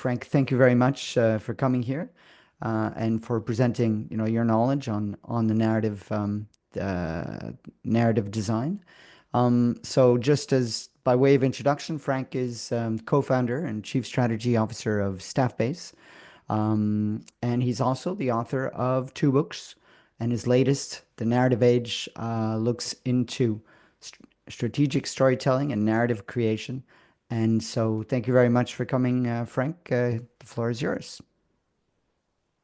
Frank, thank you very much for coming here and for presenting, your knowledge on the narrative design. So, just as by way of introduction, Frank is co-founder and chief strategy officer of Staffbase, and he's also the author of two books. And his latest, The Narrative Age, looks into strategic storytelling and narrative creation. And so, thank you very much for coming, Frank. The floor is yours.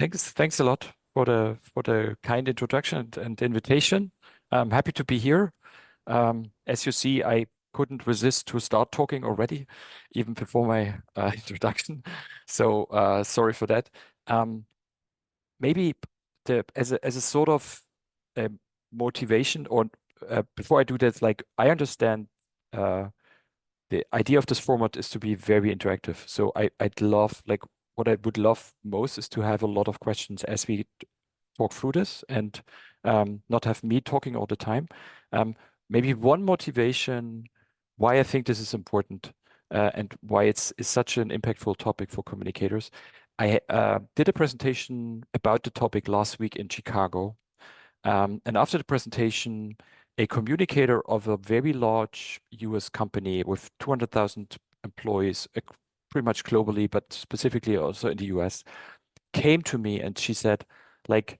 Thanks a lot for the kind introduction and invitation. I'm happy to be here. As you see, I couldn't resist to start talking already, even before my introduction. So sorry for that. Maybe as a sort of uh, motivation, or before I do that, like I understand the idea of this format is to be very interactive. So I'd love, like, what I would love most is to have a lot of questions as we talk through this, and not have me talking all the time. Um, Maybe one motivation why I think this is important, and why it's such an impactful topic for communicators. I did a presentation about the topic last week in Chicago, and after the presentation, a communicator of a very large US company with 200,000 employees, pretty much globally, but specifically also in the US, came to me and she said, like,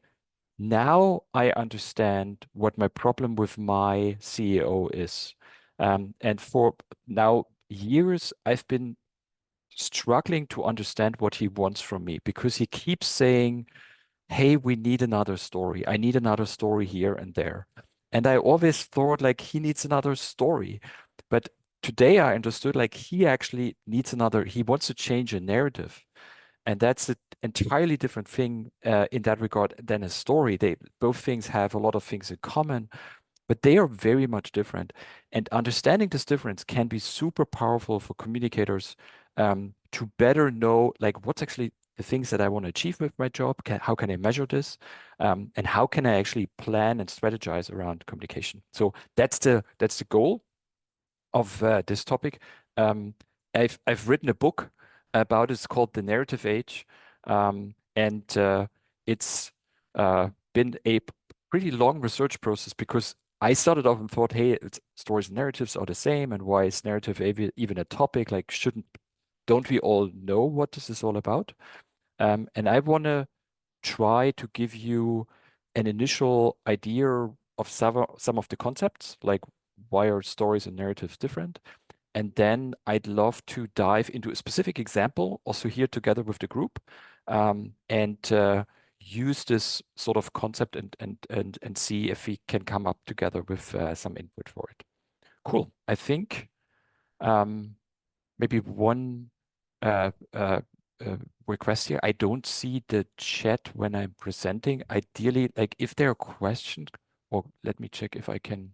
now I understand what my problem with my CEO is. And for now years, I've been struggling to understand what he wants from me because he keeps saying, hey, we need another story. I need another story here and there. And I always thought like he needs another story. But today I understood like he actually needs another, he wants to change a narrative. And that's an entirely different thing in that regard than a story. They both things have a lot of things in common, but they are very much different. And understanding this difference can be super powerful for communicators, to better know like what's actually the things that I want to achieve with my job. How can I measure this? And how can I actually plan and strategize around communication? So that's the goal of this topic. Um, I've written a book about it. It's called The Narrative Age, and it's been a pretty long research process because I started off and thought, hey, stories and narratives are the same, and why is narrative even a topic? Like, don't we all know what this is all about? And I want to try to give you an initial idea of some of the concepts, like why are stories and narratives different? And then I'd love to dive into a specific example, also here together with the group, and use this sort of concept and see if we can come up together with some input for it. Cool. I think um, maybe one uh, uh, request here. I don't see the chat when I'm presenting. Ideally, like if there are questions, or let me check if I can.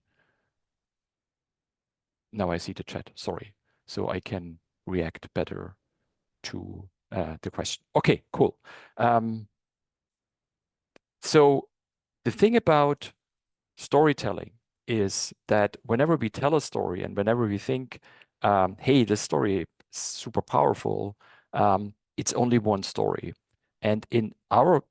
Now I see the chat, sorry. So I can react better to the question. Okay, cool. Um, so the thing about storytelling is that whenever we tell a story and whenever we think, hey, this story is super powerful, it's only one story. And in our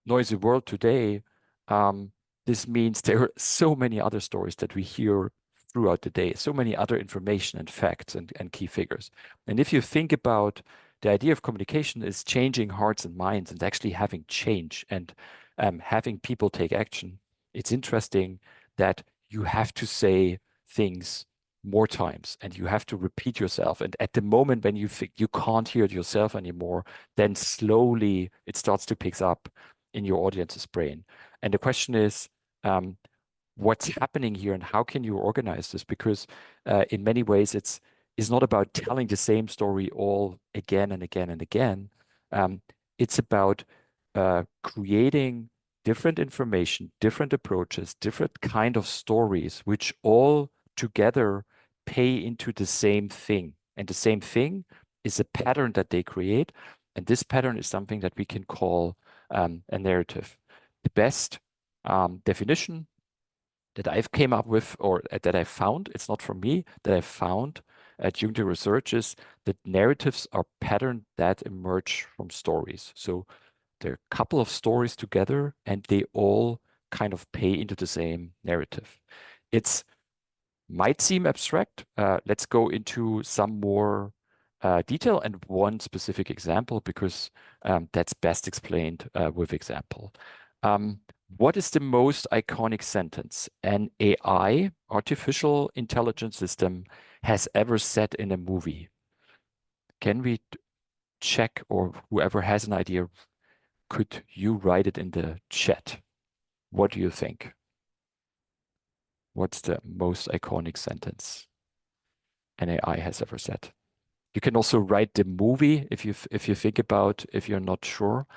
noisy world today, um, this means there are so many other stories that we hear throughout the day, so many other information and facts and key figures. And if you think about the idea of communication is changing hearts and minds and actually having change and having people take action, it's interesting that you have to say things more times and you have to repeat yourself. And at the moment when you think you can't hear it yourself anymore, then slowly it starts to pick up in your audience's brain. And the question is, what's happening here and how can you organize this? Because in many ways, it's not about telling the same story all again and again and again. It's about creating different information, different approaches, different kind of stories, which all together pay into the same thing. And the same thing is a pattern that they create. And this pattern is something that we can call a narrative. The best definition that I've came up with or that I found, it's not from me, that I found during the research is that narratives are patterns that emerge from stories. So there are a couple of stories together and they all kind of pay into the same narrative. It's might seem abstract. Let's go into some more detail and one specific example because that's best explained with example. Um, what is the most iconic sentence an AI, artificial intelligence system, has ever said in a movie? Can we check, or whoever has an idea, could you write it in the chat? What do you think? What's the most iconic sentence an AI has ever said? You can also write the movie if you think about if you're not sure.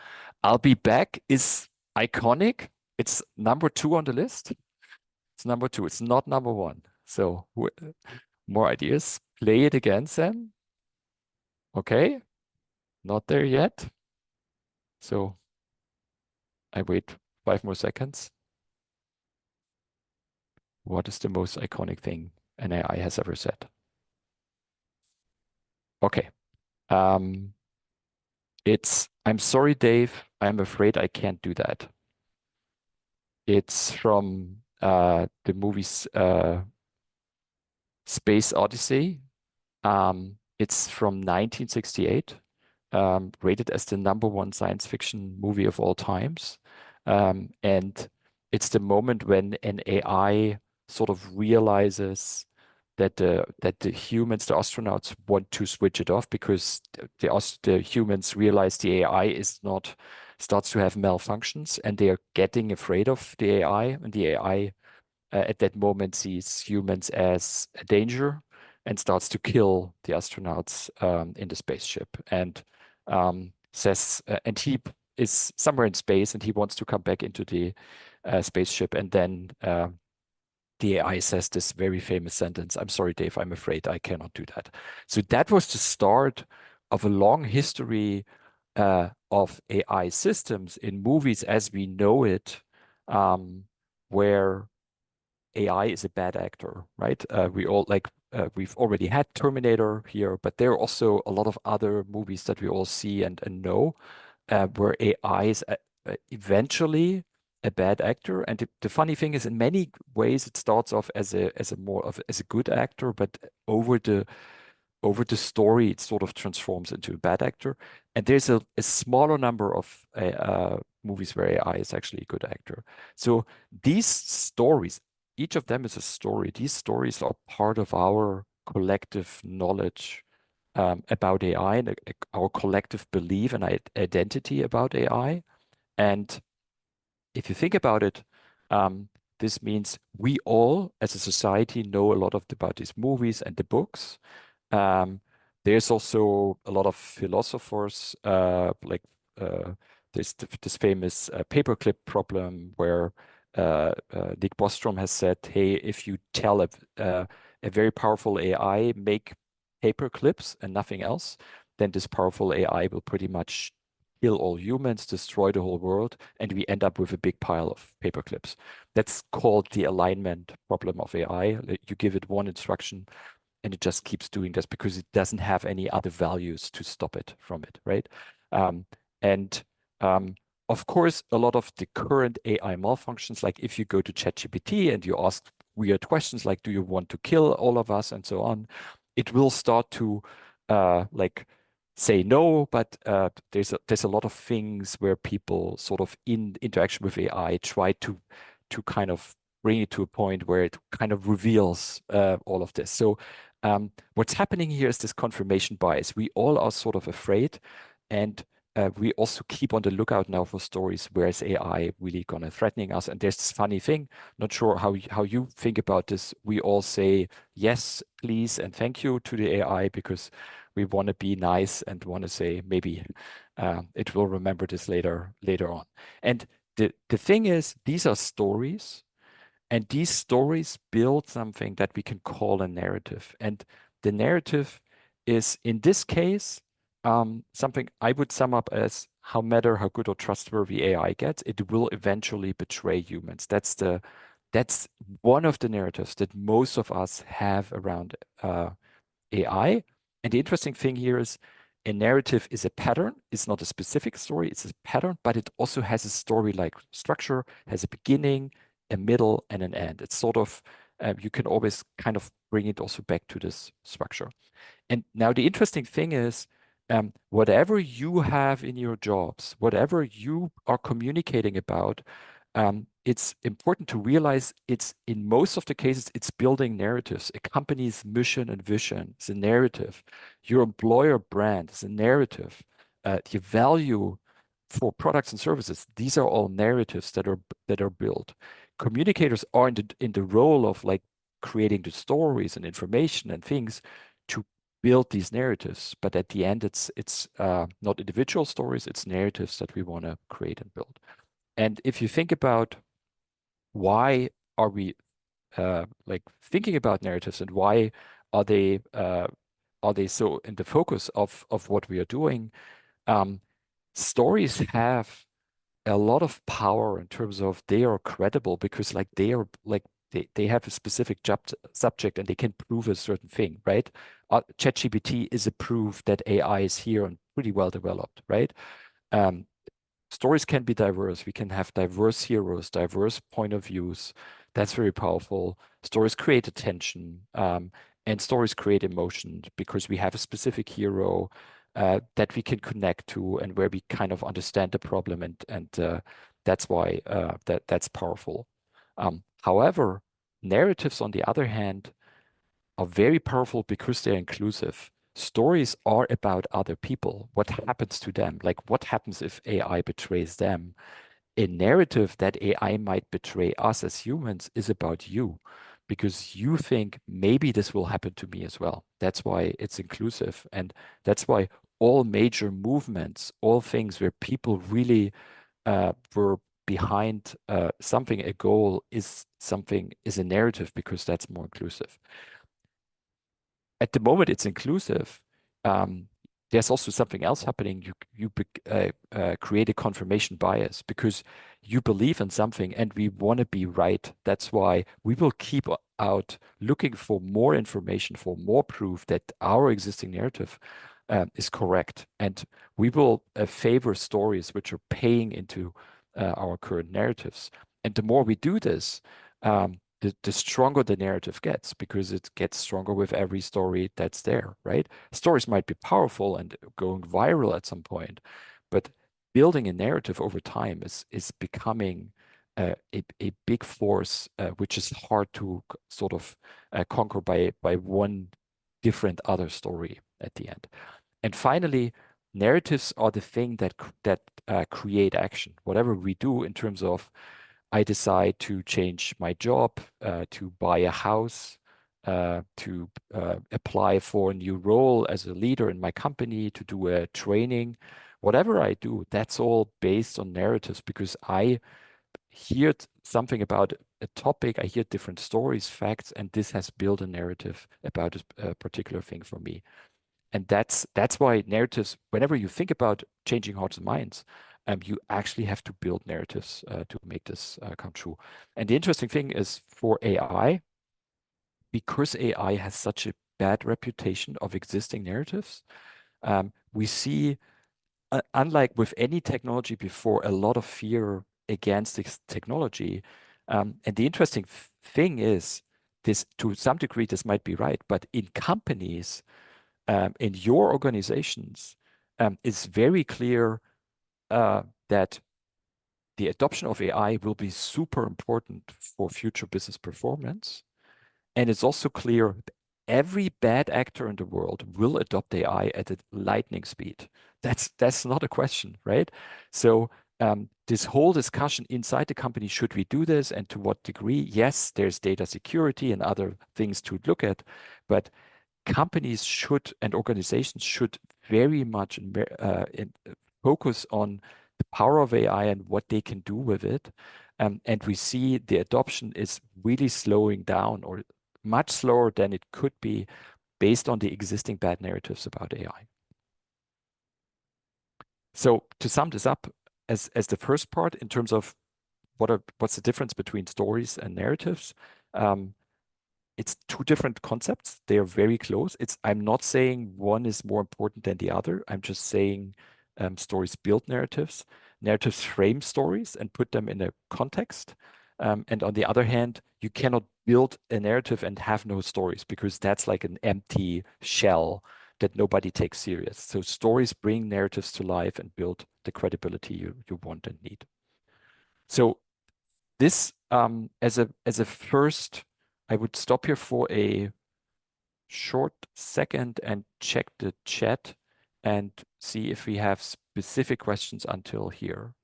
I'll be back is iconic. It's number 2 on the list. It's number 2. It's not number 1. So more ideas. Play it again, Sam. Okay, not there yet. So I wait 5 more seconds. What is the most iconic thing an AI has ever said? Okay. Um, I'm sorry, Dave. I'm afraid I can't do that. It's from the movie's Space Odyssey. It's from 1968, rated as the number 1 science fiction movie of all times. And it's the moment when an AI sort of realizes that the humans, the astronauts, want to switch it off because the humans realize the AI is not starts to have malfunctions and they are getting afraid of the AI, and the AI at that moment sees humans as a danger and starts to kill the astronauts in the spaceship and says, and he is somewhere in space and he wants to come back into the spaceship. And then the AI says this very famous sentence, I'm sorry, Dave, I'm afraid I cannot do that. So that was the start of a long history of AI systems in movies as we know it, where AI is a bad actor, right? We've already had Terminator here, but there are also a lot of other movies that we all see and know where AI is eventually a bad actor. And the funny thing is, in many ways, it starts off as a more of as a good actor, but over the story, it sort of transforms into a bad actor. And there's a smaller number of movies where AI is actually a good actor. So these stories, each of them is a story. These stories are part of our collective knowledge about AI and our collective belief and identity about AI. And if you think about it, this means we all, as a society, know a lot about these movies and the books. Um, there's also a lot of philosophers, uh, there's this famous paperclip problem where Nick Bostrom has said, "Hey, if you tell a very powerful AI make paper clips and nothing else, then this powerful AI will pretty much kill all humans, destroy the whole world, and we end up with a big pile of paper clips." That's called the alignment problem of AI. You give it one instruction and it just keeps doing this because it doesn't have any other values to stop it from it, right? And of course, a lot of the current AI malfunctions, like if you go to ChatGPT and you ask weird questions like, do you want to kill all of us and so on, it will start to like say no, but there's a lot of things where people sort of in interaction with AI try to kind of bring it to a point where it kind of reveals all of this. So what's happening here is this confirmation bias. We all are sort of afraid, and we also keep on the lookout now for stories where is AI really gonna threatening us. And there's this funny thing, not sure how you think about this. We all say yes, please, and thank you to the AI because we want to be nice and want to say maybe it will remember this later on. And the thing is, these are stories and these stories build something that we can call a narrative. And the narrative is, in this case, something I would sum up as how matter how good or trustworthy AI gets, it will eventually betray humans. That's one of the narratives that most of us have around AI. And the interesting thing here is a narrative is a pattern. It's not a specific story, it's a pattern, but it also has a story-like structure, has a beginning, a middle, and an end. It's sort of, you can always kind of bring it also back to this structure. And now the interesting thing is, whatever you have in your jobs, whatever you are communicating about, it's important to realize it's in most of the cases, it's building narratives. A company's mission and vision is a narrative. Your employer brand is a narrative. Your value for products and services, these are all narratives that are built. Communicators are in the role of like creating the stories and information and things to build these narratives. But at the end, it's not individual stories, it's narratives that we want to create and build. And if you think about why are we like thinking about narratives and why are they uh, are they so in the focus of what we are doing? Um, Stories have a lot of power in terms of they are credible because like they are like they have a specific subject and they can prove a certain thing, right? ChatGPT is a proof that AI is here and pretty well developed, right? Um, Stories can be diverse. We can have diverse heroes, diverse point of views. That's very powerful. Stories create attention, and stories create emotion because we have a specific hero that we can connect to and where we kind of understand the problem, and that's why that's powerful. However, narratives, on the other hand, are very powerful because they're inclusive. Stories are about other people, what happens to them, like what happens if AI betrays them. A narrative that AI might betray us as humans is about you because you think maybe this will happen to me as well. That's why it's inclusive. And that's why all major movements, all things where people really were behind something, a goal is a narrative because that's more inclusive. At the moment it's inclusive, um, there's also something else happening. You create a confirmation bias because you believe in something and we want to be right. That's why we will keep out looking for more information, for more proof that our existing narrative is correct. And we will favor stories which are paying into our current narratives. And the more we do this, the stronger the narrative gets because it gets stronger with every story that's there, right? Stories might be powerful and going viral at some point, but building a narrative over time is becoming a big force, which is hard to sort of conquer by one different other story at the end. And finally, narratives are the thing that create action. Whatever we do in terms of I decide to change my job, to buy a house, to apply for a new role as a leader in my company, to do a training, whatever I do, that's all based on narratives because I hear something about a topic, I hear different stories, facts, and this has built a narrative about a particular thing for me. And that's why narratives, whenever you think about changing hearts and minds, you actually have to build narratives to make this come true. And the interesting thing is for AI, because AI has such a bad reputation of existing narratives, we see, unlike with any technology before, a lot of fear against this technology. And the interesting thing is, this to some degree, this might be right, but in companies, in your organizations, it's very clear that the adoption of AI will be super important for future business performance. And it's also clear every bad actor in the world will adopt AI at a lightning speed. That's not a question, right? So this whole discussion inside the company, should we do this and to what degree? Yes, there's data security and other things to look at, but companies should and organizations should very much focus on the power of AI and what they can do with it. And we see the adoption is really slowing down or much slower than it could be based on the existing bad narratives about AI. So to sum this up as the first part in terms of what's the difference between stories and narratives? Um, it's two different concepts. They are very close. I'm not saying one is more important than the other. I'm just saying stories build narratives. Narratives frame stories and put them in a context. And on the other hand, you cannot build a narrative and have no stories because that's like an empty shell that nobody takes serious. So stories bring narratives to life and build the credibility you want and need. So this as a first, I would stop here for a short second and check the chat and see if we have specific questions until here.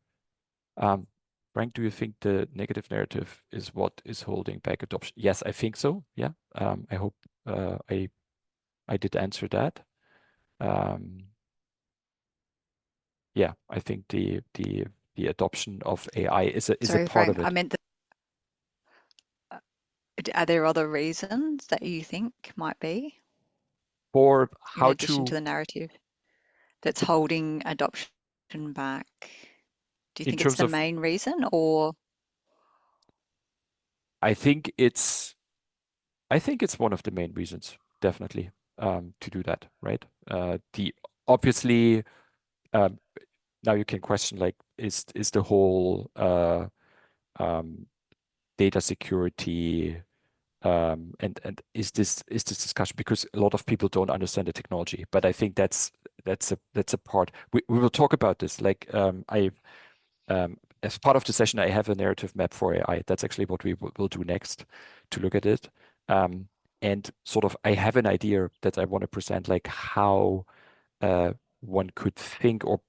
Um, Frank, do you think the negative narrative is what is holding back adoption? Yes, I think so. Yeah. I hope I did answer that. Um, yeah, I think the adoption of AI is a Sorry, part Frank, of I it. meant are there other reasons that you think might be, For in how addition to to, the narrative, that's holding adoption back? Do you in think it's terms the of, main reason, or I think it's one of the main reasons, definitely, to do that, right? The obviously, um, now you can question like, is the whole um, data security and is this discussion, because a lot of people don't understand the technology, but I think that's a part. We will talk about this. Like as part of the session, I have a narrative map for AI. That's actually what we will do next to look at it. Um, and sort of, I have an idea that I want to present, like how one could think or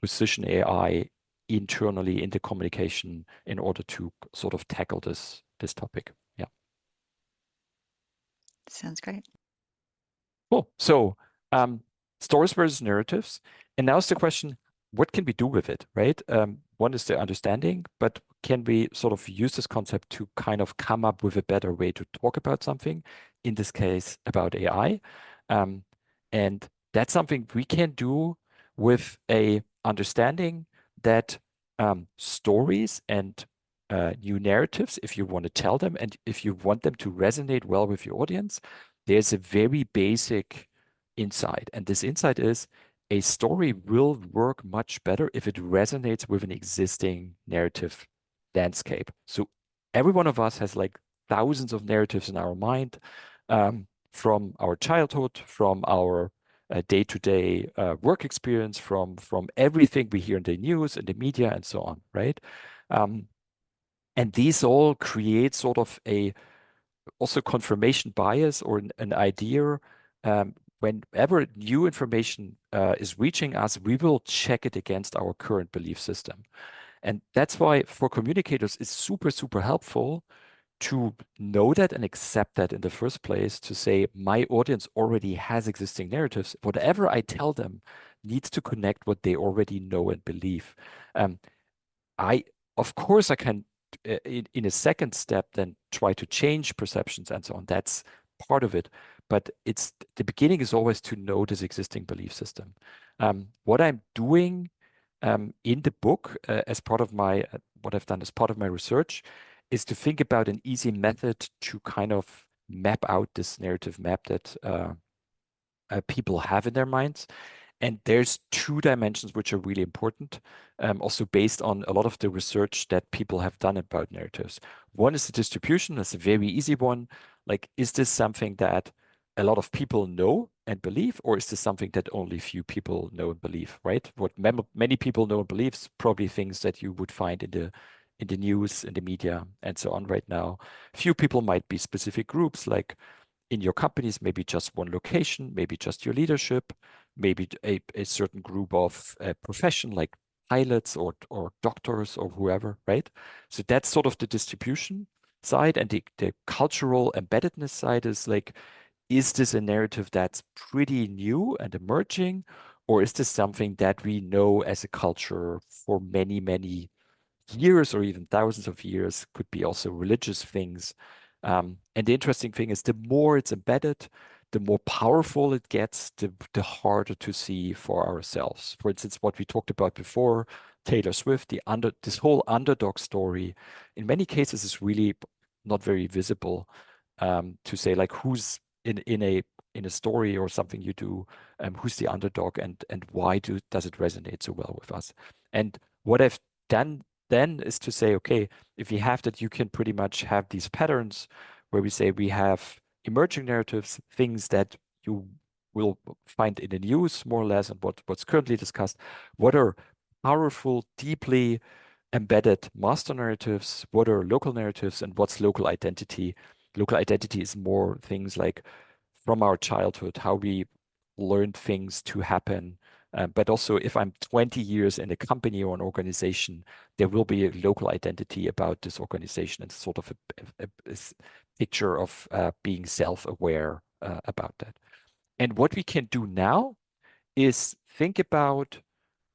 position AI internally in the communication in order to sort of tackle this topic. Yeah. sounds great. Cool. So, stories versus narratives. And now is the question, what can we do with it, right? One is the understanding, but can we sort of use this concept to kind of come up with a better way to talk about something, in this case, about AI? Um, and that's something we can do with a understanding that stories and new narratives, if you want to tell them and if you want them to resonate well with your audience, there's a very basic insight. And this insight is a story will work much better if it resonates with an existing narrative landscape. So every one of us has like thousands of narratives in our mind, from our childhood, from our day-to-day work experience, from everything we hear in the news, in the media, and so on, right? Um, and these all create sort of a also confirmation bias or an idea. Whenever new information is reaching us, we will check it against our current belief system. And that's why for communicators, it's super, super helpful to know that and accept that in the first place, to say, my audience already has existing narratives. Whatever I tell them needs to connect what they already know and believe. Um, I, of course, I can, in a second step, then try to change perceptions and so on. That's part of it. But it's the beginning is always to know this existing belief system. What I'm doing in the book, as part of my, what I've done as part of my research, is to think about an easy method to kind of map out this narrative map that people have in their minds. And there's two dimensions which are really important, also based on a lot of the research that people have done about narratives. One is the distribution. That's a very easy one. Like, is this something that a lot of people know and believe, or is this something that only few people know and believe, right? What many people know and believe is probably things that you would find in the news, in the media, and so on right now. Few people might be specific groups, like in your companies, maybe just one location, maybe just your leadership, maybe a certain group of profession like pilots or doctors or whoever, right? So that's sort of the distribution side. And the cultural embeddedness side is like, is this a narrative that's pretty new and emerging, or is this something that we know as a culture for many, many years or even thousands of years? Could be also religious things. And the interesting thing is, the more it's embedded, the more powerful it gets, the harder to see for ourselves. For instance, what we talked about before, Taylor Swift, this whole underdog story, in many cases is really not very visible. to say like who's in a story or something you do, who's the underdog and why does it resonate so well with us? And what I've done then is to say, okay, if you have that, you can pretty much have these patterns where we say we have emerging narratives, things that you will find in the news more or less, and what's currently discussed. What are powerful, deeply embedded master narratives? What are local narratives, and what's local identity? Local identity is more things like from our childhood, how we learned things to happen. But also, if I'm 20 years in a company or an organization, there will be a local identity about this organization and sort of a picture of being self-aware about that. And what we can do now is think about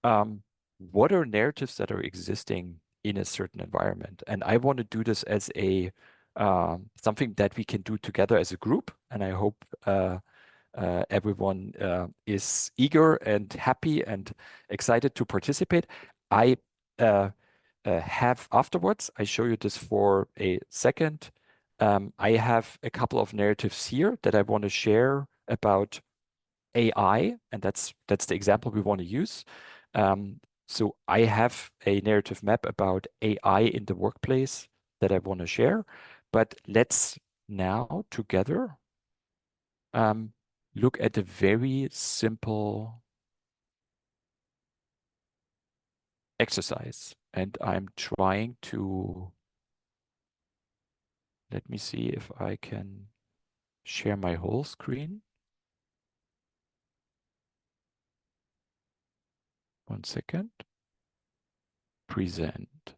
what are narratives that are existing in a certain environment. And I want to do this as a something that we can do together as a group. And I hope everyone is eager and happy and excited to participate. I have afterwards, I show you this for a second. I have a couple of narratives here that I want to share about AI, and that's the example we want to use. So I have a narrative map about AI in the workplace that I want to share, but let's now together look at a very simple exercise. And I'm trying to, let me see if I can share my whole screen. One second. Present.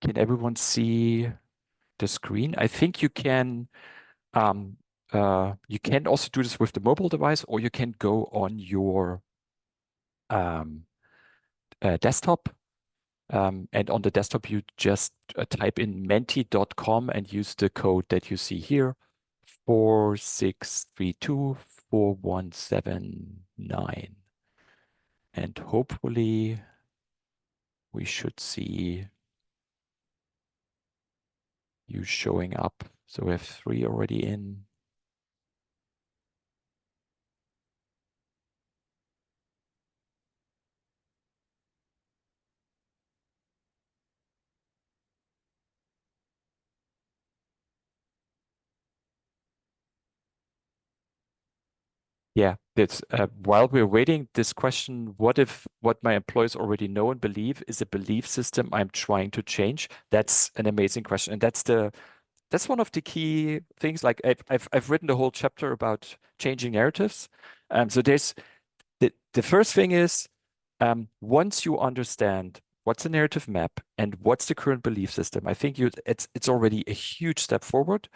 Can everyone see the screen? I think you can also do this with the mobile device, or you can go on your desktop. And on the desktop, you just type in menti.com and use the code that you see here, 46324179. And hopefully we should see you showing up. So we have 3 already in. Yeah, that's while we're waiting, this question, what if what my employees already know and believe is a belief system I'm trying to change? That's an amazing question. And that's one of the key things. Like I've written the whole chapter about changing narratives. So there's the first thing is once you understand what's a narrative map and what's the current belief system, I think it's already a huge step forward.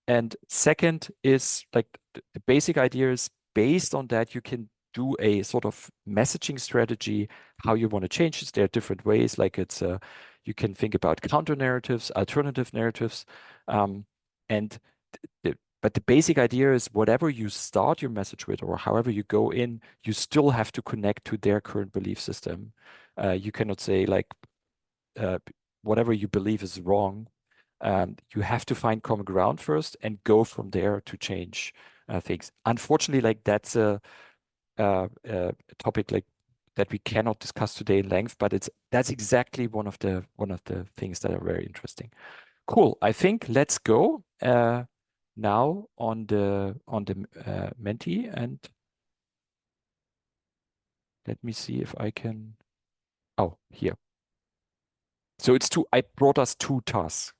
And second is like the basic idea is based on that, you can do a sort of messaging strategy, how you want to change this. There are different ways, like you can think about counter narratives, alternative narratives. And but the basic idea is whatever you start your message with or however you go in, you still have to connect to their current belief system. You cannot say like whatever you believe is wrong. You have to find common ground first and go from there to change things. Unfortunately, like that's a topic like that we cannot discuss today in length, but that's exactly one of the things that are very interesting. Cool. I think let's go now on the Menti, and let me see if I can. Oh, here. So I brought us 2 tasks.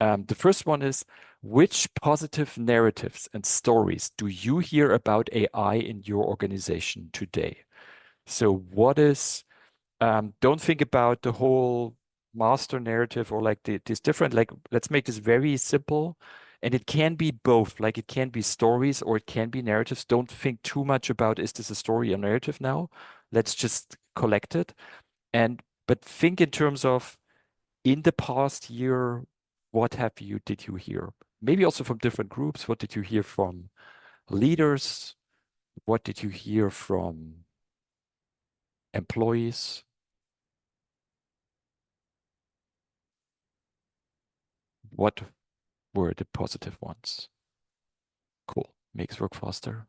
The first one is, which positive narratives and stories do you hear about AI in your organization today? So what is, don't think about the whole master narrative or like this different, like, let's make this very simple. And it can be both, like it can be stories or it can be narratives. Don't think too much about, is this a story or narrative now? Let's just collect it. But think in terms of, in the past year, what did you hear? Maybe also from different groups. What did you hear from leaders? What did you hear from employees? What were the positive ones. Cool. Makes work faster.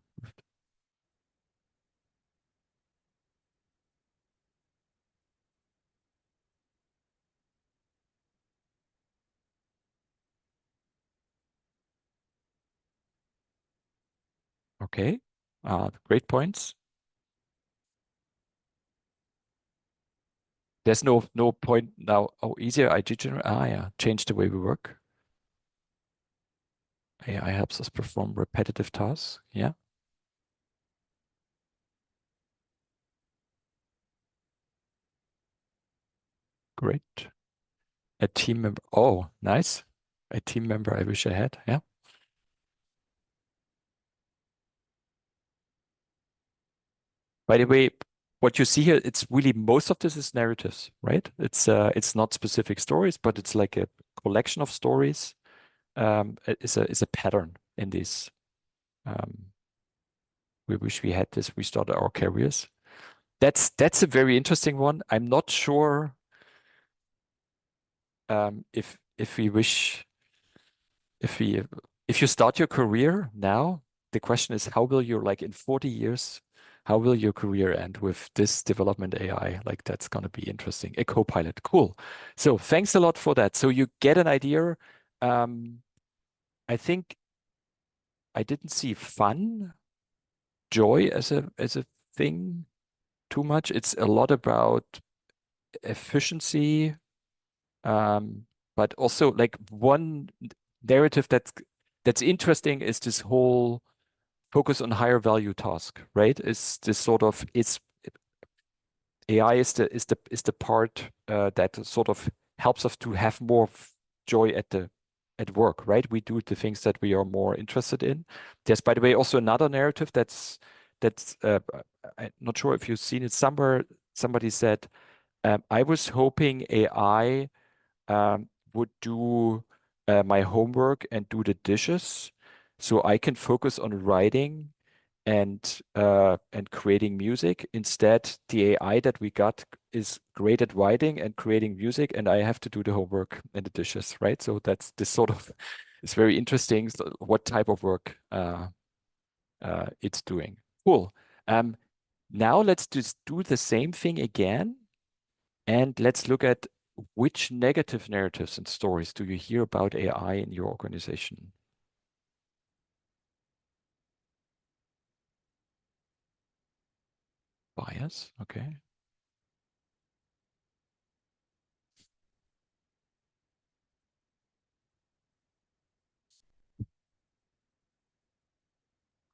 Okay. Great points. There's no point now. Oh, easier ID generate. Yeah. Change the way we work. AI helps us perform repetitive tasks. Yeah. Great. A team member. Oh, nice. A team member I wish I had. Yeah. By the way, what you see here, it's really most of this is narratives, right? It's not specific stories, but it's like a collection of stories. It's a pattern in this. We wish we had this. We started our careers. That's a very interesting one. I'm not sure if we wish if you start your career now, the question is how will you like in 40 years, how will your career end with this development AI? Like that's gonna be interesting. A co-pilot, cool. So thanks a lot for that. So you get an idea. I think I didn't see fun, joy as a thing too much. It's a lot about efficiency, but also like one narrative that's interesting is this whole focus on higher value task, right? Is this sort of it's AI is the part that sort of helps us to have more joy at work, right? We do the things that we are more interested in. There's, by the way, also another narrative that's I'm not sure if you've seen it somewhere. Somebody said, I was hoping AI would do my homework and do the dishes so I can focus on writing and creating music. Instead, the AI that we got is great at writing and creating music, and I have to do the homework and the dishes, right? So that's this sort of it's very interesting what type of work it's doing. Cool. Now let's just do the same thing again, and let's look at which negative narratives and stories do you hear about AI in your organization? Bias, okay.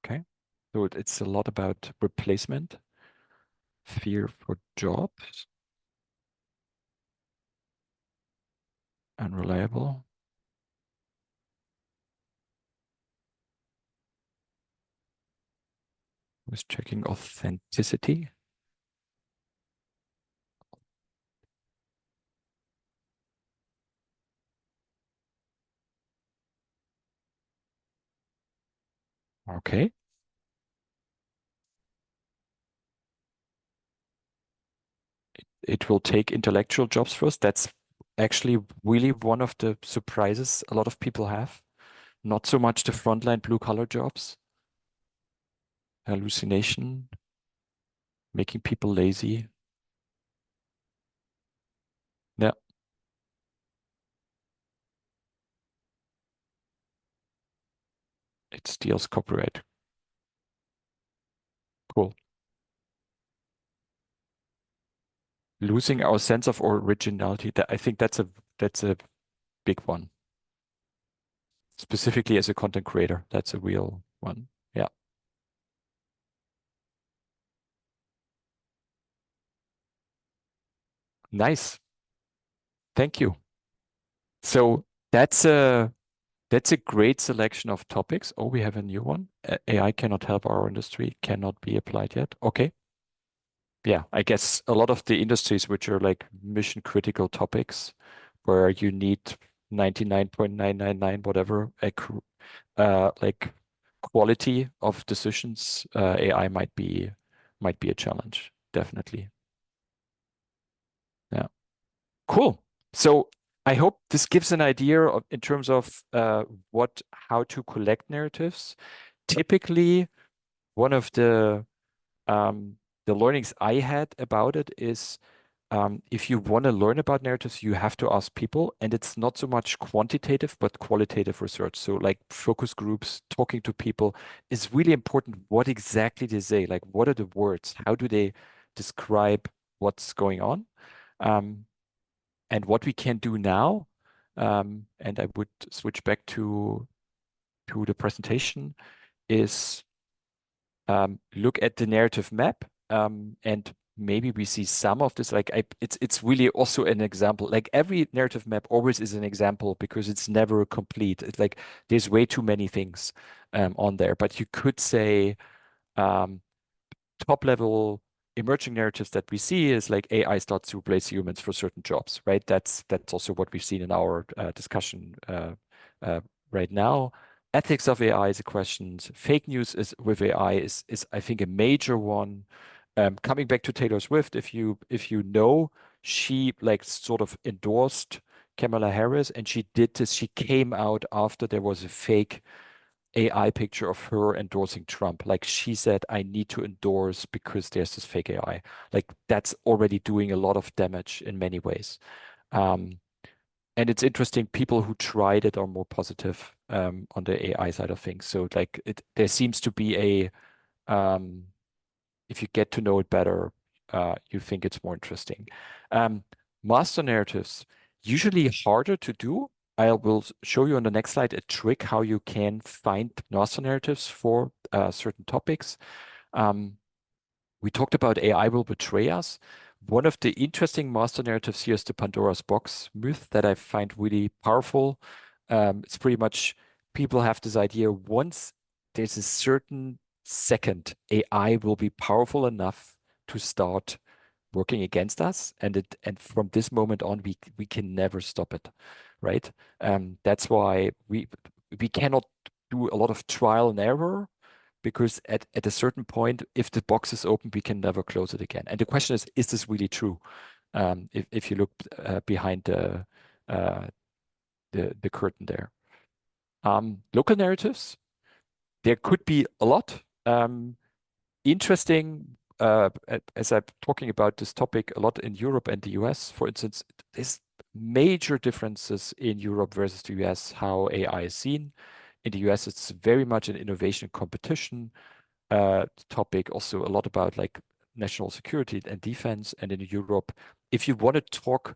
Okay. So it's a lot about replacement, fear for jobs, unreliable. Who's checking authenticity? Okay. It will take intellectual jobs first. That's actually really one of the surprises a lot of people have. Not so much the frontline blue collar jobs. Hallucination, making people lazy. Yeah, it steals copyright. Cool. Losing our sense of originality. I think that's a big one. Specifically as a content creator, that's a real one. Yeah. Nice. Thank you. So that's a great selection of topics. Oh, we have a new one. AI cannot help our industry, cannot be applied yet. Okay. Yeah, I guess a lot of the industries which are like mission critical topics where you need 99.999 whatever like quality of decisions, AI might be a challenge, definitely. Yeah. Cool. So I hope this gives an idea of, in terms of how to collect narratives. Typically, one of the learnings I had about it is if you want to learn about narratives, you have to ask people, and it's not so much quantitative, but qualitative research. So like focus groups, talking to people is really important. What exactly they say, like what are the words? How do they describe what's going on? And what we can do now, and I would switch back to the presentation, is look at the narrative map, and maybe we see some of this. Like it's really also an example. Like every narrative map always is an example because it's never complete. It's like there's way too many things on there. But you could say um, top level emerging narratives that we see is like AI starts to replace humans for certain jobs, right? That's also what we've seen in our discussion uh, right now. Ethics of AI is a question. Fake news is with AI is I think a major one. Coming back to Taylor Swift, if you know, she like sort of endorsed Kamala Harris, and she did this. She came out after there was a fake AI picture of her endorsing Trump. Like she said, I need to endorse because there's this fake AI. Like that's already doing a lot of damage in many ways. Um, and it's interesting, people who tried it are more positive on the AI side of things. So like there seems to be if you get to know it better, you think it's more interesting. Um, Master narratives, usually harder to do. I will show you on the next slide a trick how you can find master narratives for certain topics. Um, we talked about AI will betray us. One of the interesting master narratives here is the Pandora's box myth that I find really powerful. It's pretty much people have this idea once there's a certain second, AI will be powerful enough to start working against us, and from this moment on, we can never stop it, right? That's why we cannot do a lot of trial and error because at a certain point, if the box is open, we can never close it again. And the question is this really true? If you look behind uh, the curtain there. Local narratives, there could be a lot. Interesting, as I'm talking about this topic a lot in Europe and the US, for instance, there's major differences in Europe versus the US, how AI is seen. In the US, it's very much an innovation competition topic, also a lot about like national security and defense. And in Europe, if you want to talk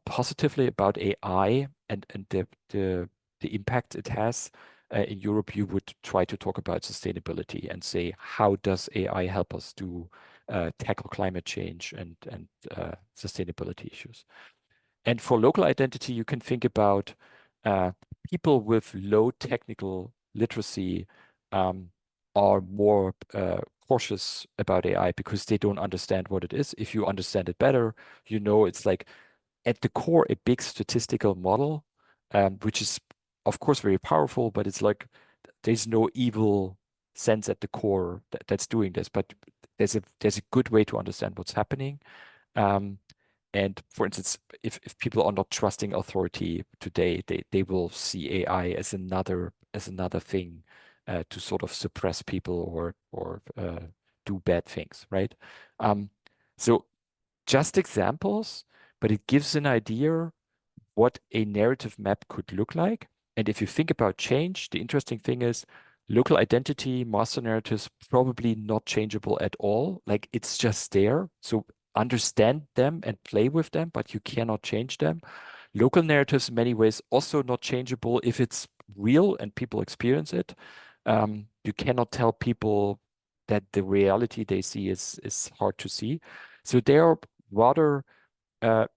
positively about AI and the impact it has in Europe, you would try to talk about sustainability and say, how does AI help us to tackle climate change and sustainability issues? And for local identity, you can think about uh, people with low technical literacy are more cautious about AI because they don't understand what it is. If you understand it better, you know it's like at the core a big statistical model, which is of course very powerful, but it's like there's no evil sense at the core that's doing this, but there's a good way to understand what's happening. Um, and for instance, if people are not trusting authority today, they will see AI as another thing to sort of suppress people or do bad things, right? So just examples, but it gives an idea what a narrative map could look like. And if you think about change, the interesting thing is local identity, master narratives, probably not changeable at all. Like it's just there. So understand them and play with them, but you cannot change them. Local narratives, in many ways, also not changeable if it's real and people experience it. You cannot tell people that the reality they see is hard to see. So there are rather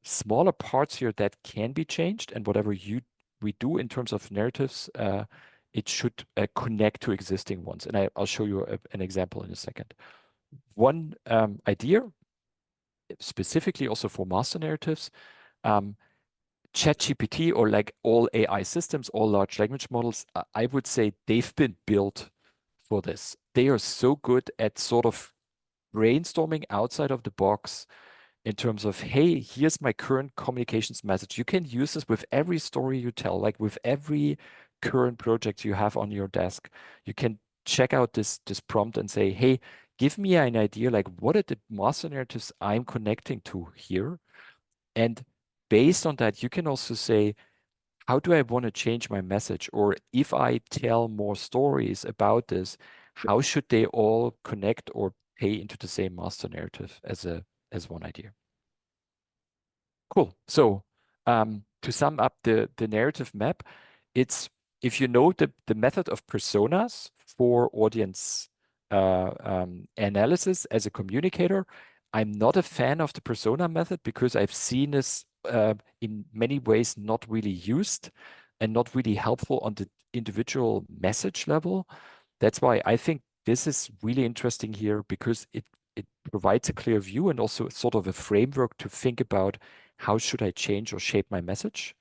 smaller parts here that can be changed, and whatever we do in terms of narratives, it should connect to existing ones. And I'll show you an example in a second. One idea, specifically also for master narratives, ChatGPT or like all AI systems, all large language models, I would say they've been built for this. They are so good at sort of brainstorming outside of the box, in terms of, hey, here's my current communications message. You can use this with every story you tell, like with every current project you have on your desk. You can check out this prompt and say, hey, give me an idea, like what are the master narratives I'm connecting to here? And based on that, you can also say, how do I want to change my message? Or if I tell more stories about this, how should they all connect or pay into the same master narrative as one idea? Cool. So to sum up the narrative map, it's if you know the method of personas for audience analysis as a communicator, I'm not a fan of the persona method because I've seen this in many ways not really used and not really helpful on the individual message level. That's why I think this is really interesting here because it provides a clear view and also sort of a framework to think about how should I change or shape my message.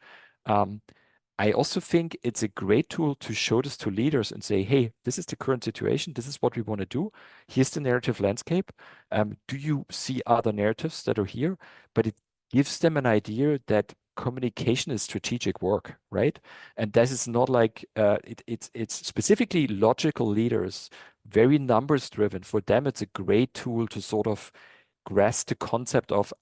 Um, I also think it's a great tool to show this to leaders and say, hey, this is the current situation. This is what we want to do. Here's the narrative landscape. Do you see other narratives that are here? But it gives them an idea that communication is strategic work, right? And this is not like it's specifically logical leaders, very numbers driven. For them, it's a great tool to sort of grasp the concept of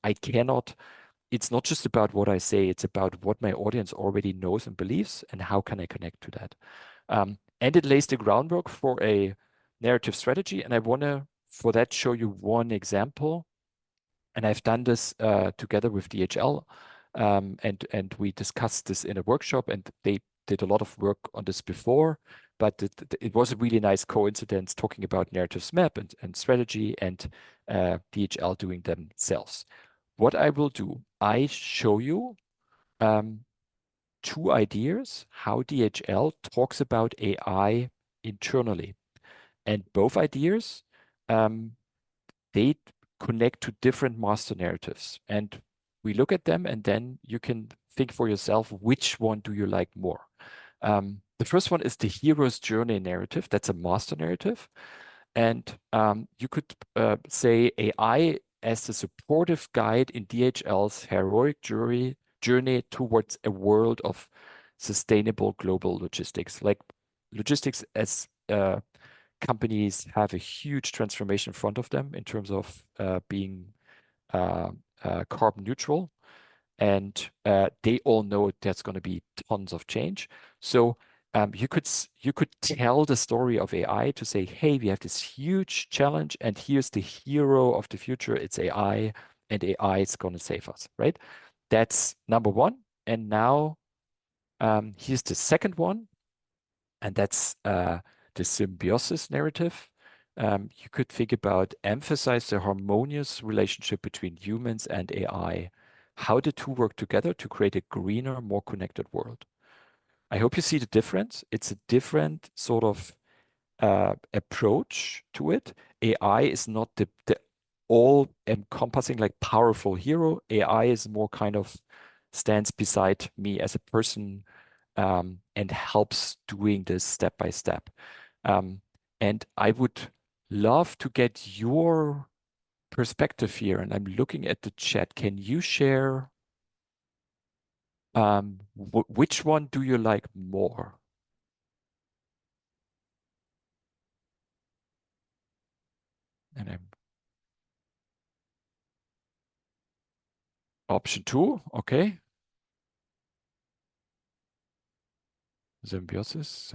it's not just about what I say, it's about what my audience already knows and believes and how can I connect to that. And it lays the groundwork for a narrative strategy. And I want to, for that, show you one example. And I've done this together with DHL. And we discussed this in a workshop and they did a lot of work on this before, but it was a really nice coincidence talking about narratives map and strategy and DHL doing themselves. What I will do, I show you two ideas how DHL talks about AI internally. And both ideas, they connect to different master narratives. And we look at them and then you can think for yourself, which one do you like more? The first one is the hero's journey narrative. That's a master narrative. And you could say AI as the supportive guide in DHL's heroic journey towards a world of sustainable global logistics. Like logistics as companies have a huge transformation in front of them in terms of being carbon neutral. And they all know there's going to be tons of change. So you could tell the story of AI to say, hey, we have this huge challenge, and here's the hero of the future. It's AI, and AI is going to save us, right? That's number one. And now here's the second one, and that's the symbiosis narrative. You could think about emphasize the harmonious relationship between humans and AI, how the two work together to create a greener, more connected world. I hope you see the difference. It's a different sort of approach to it. AI is not the all encompassing, like powerful hero. AI is more kind of stands beside me as a person and helps doing this step by step. And I would love to get your perspective here. And I'm looking at the chat. Can you share which one do you like more? And I'm option 2, okay. Symbiosis.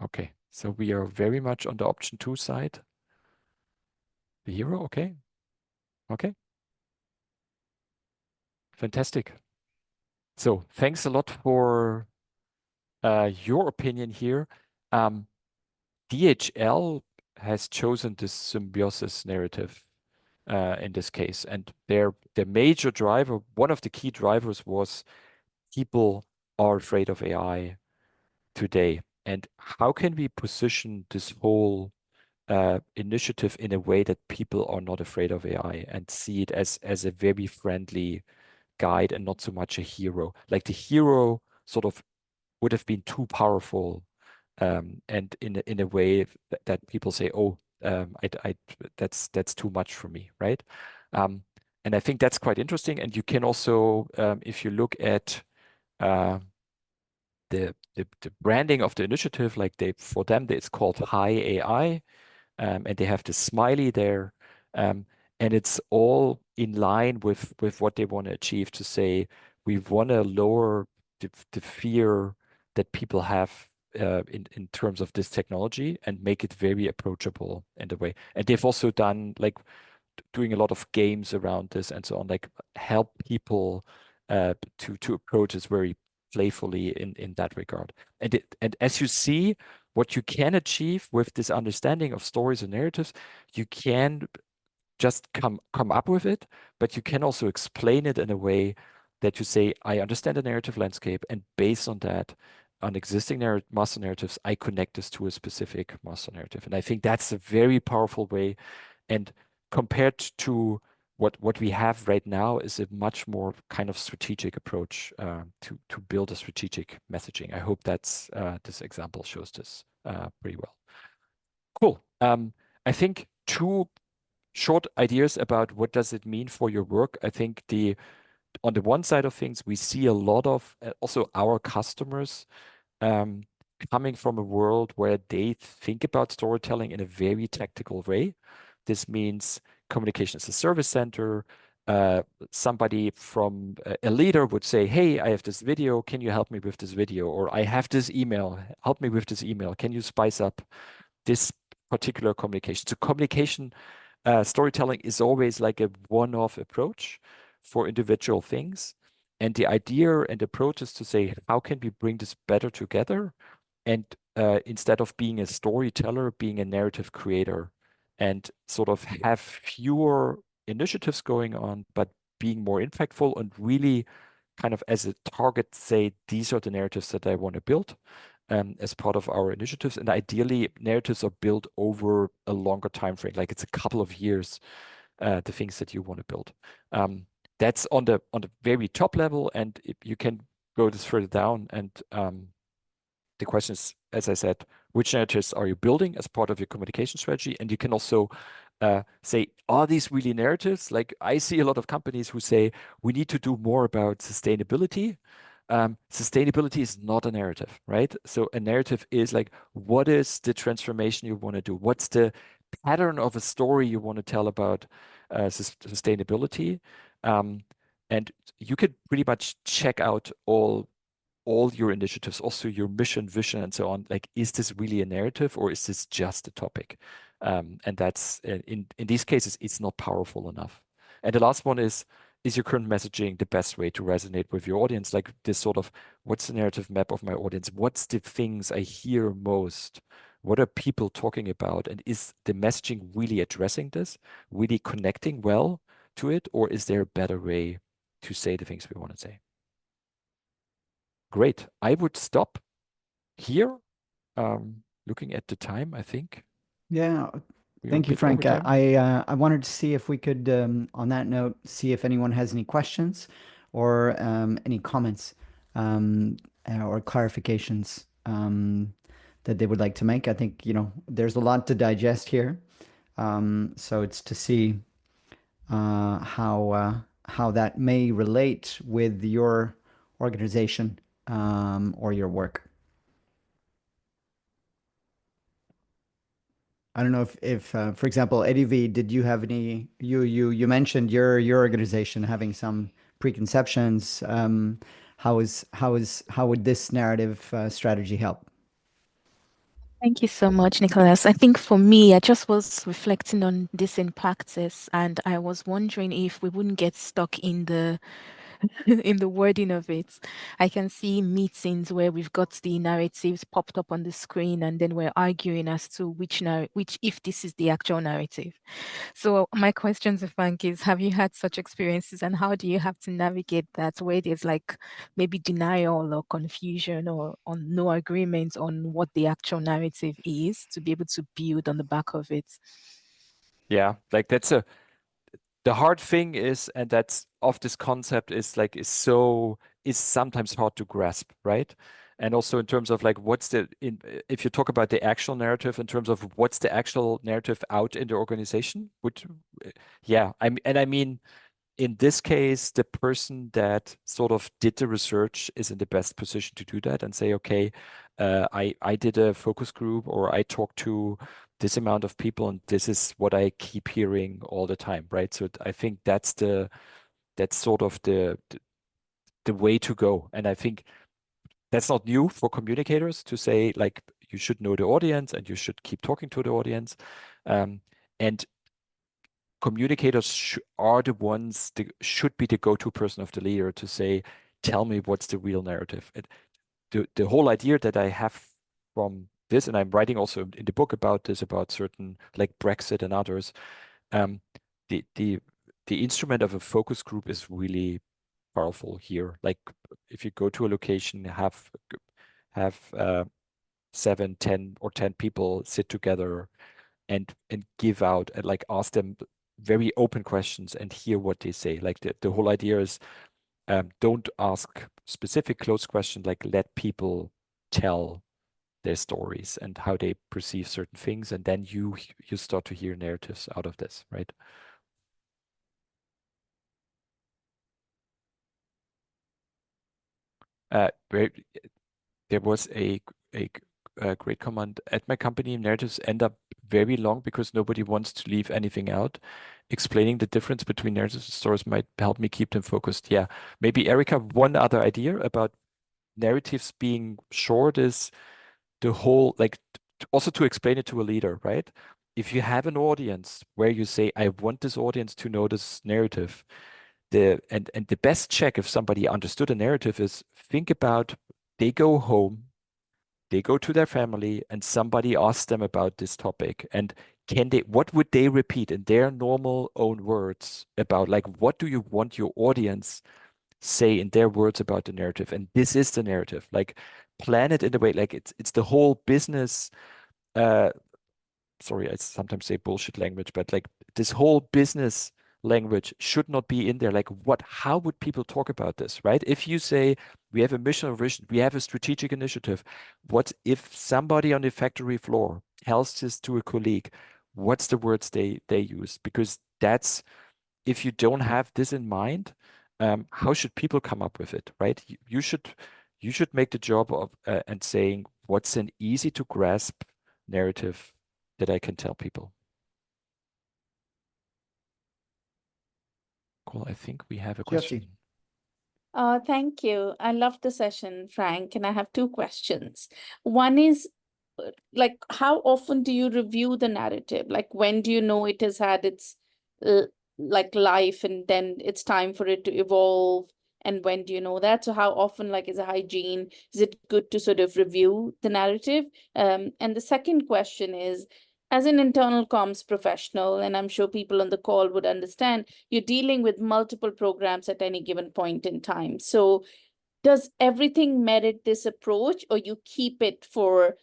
Okay, so we are very much on the option 2 side. The hero, okay. Okay. Fantastic. So thanks a lot for your opinion here. DHL has chosen this symbiosis narrative in this case, and their major driver, one of the key drivers, was people are afraid of AI today, and how can we position this whole initiative in a way that people are not afraid of AI and see it as a very friendly guide and not so much a hero. Like the hero sort of would have been too powerful, and in a way that people say, oh, that's too much for me, right? And I think that's quite interesting. And you can also, if you look at the branding of the initiative, like for them it's called High AI, and they have the smiley there, and it's all in line with what they want to achieve. To say we want to lower the fear that people have in terms of this technology and make it very approachable in the way. And they've also done like doing a lot of games around this and so on, like help people to approach this very playfully in that regard. And as you see, what you can achieve with this understanding of stories and narratives, you can just come up with it, but you can also explain it in a way that you say, I understand the narrative landscape, and based on that, on existing master narratives, I connect this to a specific master narrative. And I think that's a very powerful way. And compared to what we have right now is a much more kind of strategic approach to build a strategic messaging. I hope that's this example shows this pretty well. Cool. I think two short ideas about what does it mean for your work. I think on the one side of things, we see a lot of also our customers um, coming from a world where they think about storytelling in a very tactical way. This means communication as a service center. Somebody from a leader would say, hey, I have this video. Can you help me with this video? Or I have this email. Help me with this email. Can you spice up this particular communication? So communication, storytelling is always like a one-off approach for individual things. And the idea and approach is to say, how can we bring this better together? And instead of being a storyteller, being a narrative creator, and sort of have fewer initiatives going on, but being more impactful and really kind of as a target say, these are the narratives that I want to build as part of our initiatives. And ideally, narratives are built over a longer time frame, like it's a couple of years, the things that you want to build. That's on the very top level, and you can go this further down. And the question is, as I said, which narratives are you building as part of your communication strategy? And you can also say, are these really narratives? Like I see a lot of companies who say, we need to do more about sustainability. Sustainability is not a narrative, right? So a narrative is like, what is the transformation you want to do? What's the pattern of a story you want to tell about sustainability? And you could pretty much check out all your initiatives, also your mission, vision, and so on. Like, is this really a narrative or is this just a topic? And that's in these cases, it's not powerful enough. And the last one is your current messaging the best way to resonate with your audience? Like this sort of, what's the narrative map of my audience? What's the things I hear most? What are people talking about? And is the messaging really addressing this, really connecting well to it? Or is there a better way to say the things we want to say? Great. I would stop here. Looking at the time, I think Yeah. we are a Thank you, bit over Frank. time. I wanted to see if we could, on that note, see if anyone has any questions or any comments or clarifications that they would like to make. I think, there's a lot to digest here. So it's to see how that may relate with your organization or your work. I don't know if for example, Eddie V, did you have any, you mentioned your organization having some preconceptions. How would this narrative strategy help? Thank you so much, Nicholas. I think for me, I just was reflecting on this in practice, and I was wondering if we wouldn't get stuck in the in the wording of it. I can see meetings where we've got the narratives popped up on the screen, and then we're arguing as to which if this is the actual narrative. So my question to Frank is, have you had such experiences, and how do you have to navigate that where there's like maybe denial or confusion or on no agreement on what the actual narrative is to be able to build on the back of it? Yeah, like the hard thing is, and that's of this concept is like is sometimes hard to grasp, right? And also in terms of like if you talk about the actual narrative in terms of what's the actual narrative out in the organization, yeah, I mean, in this case, the person that sort of did the research is in the best position to do that and say, okay, I did a focus group, or I talked to this amount of people, and this is what I keep hearing all the time, right? So I think that's sort of the way to go. And I think that's not new for communicators to say, like, you should know the audience and you should keep talking to the audience. And communicators are the ones that should be the go-to person of the leader to say, tell me what's the real narrative. The whole idea that I have from this, and I'm writing also in the book about this, about certain like Brexit and others, um, the instrument of a focus group is really powerful here. Like if you go to a location, have 7, 10 or 10 people sit together and give out and like ask them very open questions and hear what they say. Like the whole idea is don't ask specific closed questions, like let people tell their stories and how they perceive certain things, and then you start to hear narratives out of this, right? There was a great comment at my company. Narratives end up very long because nobody wants to leave anything out. Explaining the difference between narratives and stories might help me keep them focused. Yeah, maybe Erica, one other idea about narratives being short is the whole, like, also to explain it to a leader, right? If you have an audience where you say, I want this audience to know this narrative, and the best check if somebody understood a narrative is think about they go home, they go to their family, and somebody asks them about this topic. And what would they repeat in their normal own words about, like, what do you want your audience say in their words about the narrative? And this is the narrative. Like, plan it in a way, like it's the whole business. Sorry, I sometimes say bullshit language, but like this whole business language should not be in there. Like, how would people talk about this, right? If you say we have a mission or vision, we have a strategic initiative, what if somebody on the factory floor tells this to a colleague? What's the words they use? Because that's, if you don't have this in mind, how should people come up with it, right? You should make the job of and saying what's an easy to grasp narrative that I can tell people. Cool. I think we have a question. Thank you. I loved the session, Frank, and I have two questions. One is, like, how often do you review the narrative? Like, when do you know it has had its like life and then it's time for it to evolve? And when do you know that? So how often, like, is a hygiene? Is it good to sort of review the narrative? And the second question is, as an internal comms professional, and I'm sure people on the call would understand, you're dealing with multiple programs at any given point in time. So does everything merit this approach, or you keep it for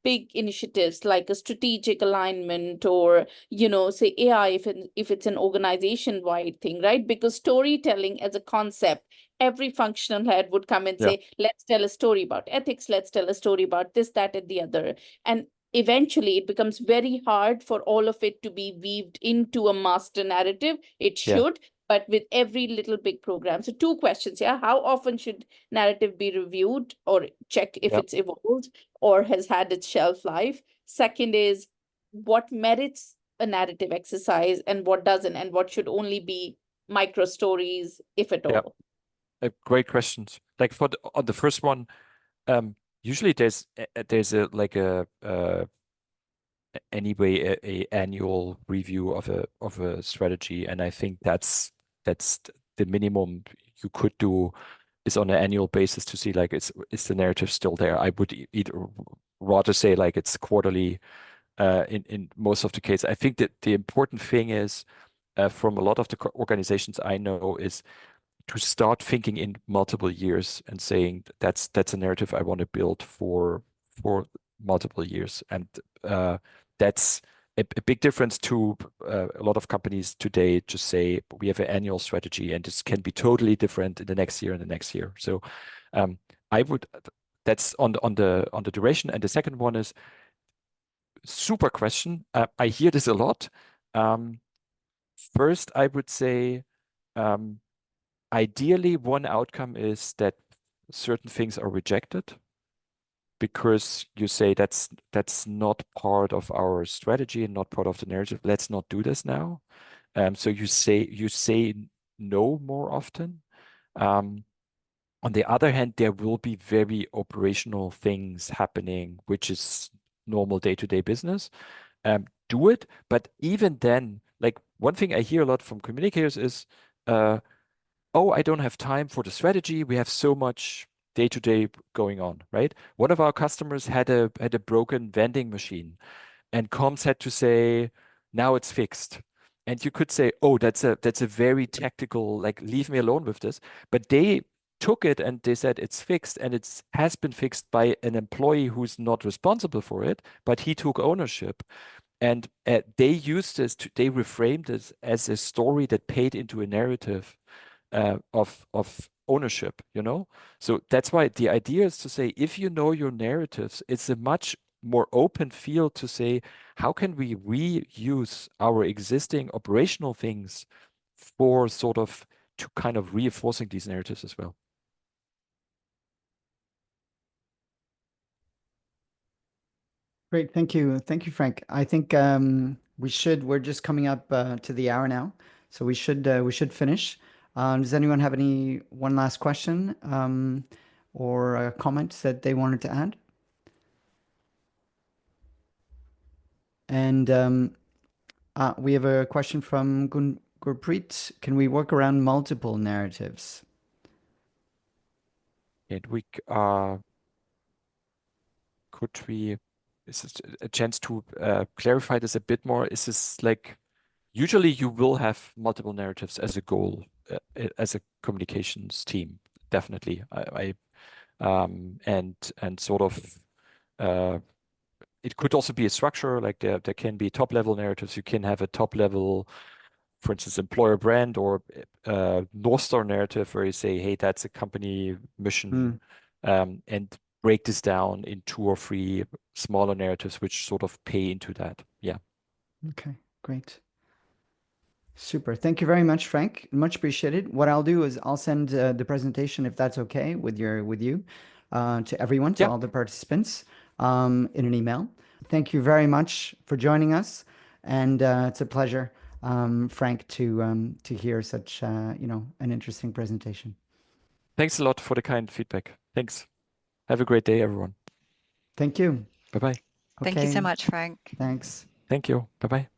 big initiatives like a strategic alignment, or, you know, say AI, if it's an organization-wide thing, right? Because storytelling as a concept, every functional head would come and say, let's tell a story about ethics, let's tell a story about this, that, and the other. And eventually it becomes very hard for all of it to be weaved into a master narrative. It should, but with every little big program. So two questions, how often should narrative be reviewed or checked if it's evolved or has had its shelf life? Second is, what merits a narrative exercise and what doesn't, and what should only be micro stories, if at all? Great questions. Like on the first one, usually there's a like a anyway a annual review of a strategy, and I think that's the minimum you could do, is on an annual basis to see, like, is the narrative still there. I would either rather say like it's quarterly in most of the case. I think that the important thing is from a lot of the organizations I know is to start thinking in multiple years and saying that's a narrative I want to build for multiple years. And that's a big difference to a lot of companies today. Just say we have an annual strategy and this can be totally different in the next year and the next year. So I would That's on the duration. And the second one is super question. I hear this a lot. First, I would say, ideally, one outcome is that certain things are rejected because you say that's not part of our strategy and not part of the narrative. Let's not do this now. So you say no more often. On the other hand, there will be very operational things happening, which is normal day-to-day business. Do it, but even then, like one thing I hear a lot from communicators is, oh, I don't have time for the strategy. We have so much day-to-day going on, right? One of our customers had a broken vending machine, and comms had to say, now it's fixed. And you could say, oh, that's a very tactical, like, leave me alone with this. But they took it and they said it's fixed, and it has been fixed by an employee who's not responsible for it, but he took ownership. And they used this they reframed this as a story that paid into a narrative of ownership, you know? So that's why the idea is to say, if you know your narratives, it's a much more open field to say, how can we reuse our existing operational things for sort of to kind of reinforcing these narratives as well? Great, thank you, Frank. I think we're just coming up to the hour now, so we should finish. Does anyone have one last question or a comment that they wanted to add? And we have a question from Gurpreet. Can we work around multiple narratives? And could we, is this a chance to clarify this a bit more? Is this like, usually you will have multiple narratives as a goal, as a communications team, definitely. And sort of, it could also be a structure, like there can be top level narratives. You can have a top level, for instance, employer brand or North Star narrative where you say, hey, that's a company mission, and break this down in 2 or 3 smaller narratives which sort of pay into that. Yeah. Okay, great. Super. Thank you very much, Frank. Much appreciated. What I'll do is I'll send the presentation, if that's okay with you, to everyone, to Yeah. all the participants, in an email. Thank you very much for joining us, and it's a pleasure, Frank, to hear such an interesting presentation. Thanks a lot for the kind feedback. Thanks. Have a great day, everyone. Thank you. Bye-bye. Thank you so Okay, much, Frank. thanks. Thank you. Bye-bye.